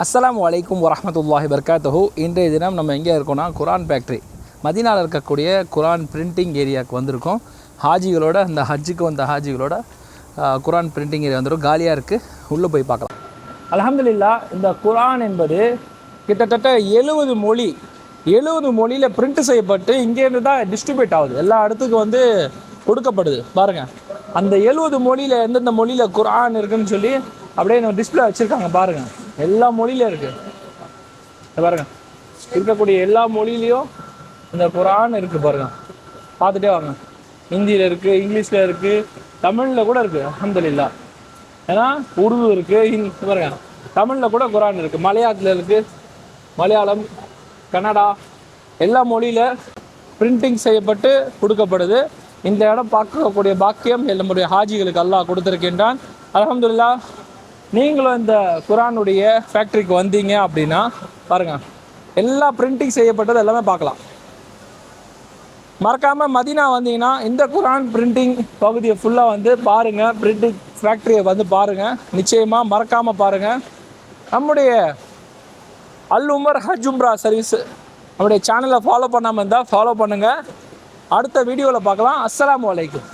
அஸ்ஸலாமு அலைக்கும் வரஹ்மத்துல்லாஹி வபரகாத்துஹு. இன்றைய தினம் நம்ம எங்கே இருக்கோம்னா குரான் ஃபேக்ட்ரி மதீனாவில் இருக்கக்கூடிய குரான் பிரிண்டிங் ஏரியாவுக்கு வந்திருக்கோம். ஹாஜிகளோட அந்த ஹஜ்ஜுக்கு வந்த ஹாஜிகளோட குரான் பிரிண்டிங் ஏரியா வந்துடும். காலியாக இருக்குது, உள்ளே போய் பார்க்கலாம். அல்ஹம்துலில்லாஹ், இந்த குரான் என்பது கிட்டத்தட்ட 70 மொழியில் பிரிண்ட் செய்யப்பட்டு இங்கேருந்து தான் டிஸ்ட்ரிபியூட் ஆகுது, எல்லா இடத்துக்கும் வந்து கொடுக்கப்படுது. பாருங்கள், அந்த 70 மொழியில் எந்தெந்த மொழியில் குரான் இருக்குதுன்னு சொல்லி அப்படியே நம்ம டிஸ்பிளே வச்சுருக்காங்க. பாருங்கள், எல்லா மொழியிலும் இருக்குது. பாருங்கள், இருக்கக்கூடிய எல்லா மொழியிலையும் இந்த குரான் இருக்குது. பாருங்கள், பார்த்துட்டே வாங்க. ஹிந்தியில் இருக்குது, இங்கிலீஷில் இருக்குது, தமிழில் கூட இருக்குது. அல்ஹம்துலில்லாஹ், ஏன்னா உருது இருக்குது, பாருங்கள் தமிழில் கூட குரான் இருக்குது, மலையாளத்தில் இருக்குது, மலையாளம், கன்னடா, எல்லா மொழியில் பிரிண்டிங் செய்யப்பட்டு கொடுக்கப்படுது. இந்த இடம் பார்க்கக்கூடிய பாக்கியம் நம்முடைய ஹாஜிகளுக்கு அல்லாஹ் கொடுத்துருக்கின்றான். அல்ஹம்துலில்லாஹ், நீங்களும் இந்த குரானுடைய ஃபேக்ட்ரிக்கு வந்தீங்க அப்படின்னா பாருங்கள், எல்லா பிரிண்டிங் செய்யப்பட்டது எல்லாமே பார்க்கலாம். மறக்காமல் மதீனா வந்தீங்கன்னா இந்த குரான் பிரிண்டிங் பகுதியை ஃபுல்லாக வந்து பாருங்கள், பிரிண்டிங் ஃபேக்ட்ரியை வந்து பாருங்கள், நிச்சயமாக மறக்காமல் பாருங்கள். நம்முடைய அல் உமர் ஹஜ் உம்ரா சர்வீஸ் நம்முடைய சேனலை ஃபாலோ பண்ணாமல் இருந்தால் ஃபாலோ பண்ணுங்கள். அடுத்த வீடியோவில் பார்க்கலாம். அஸ்ஸலாமு அலைக்கும்.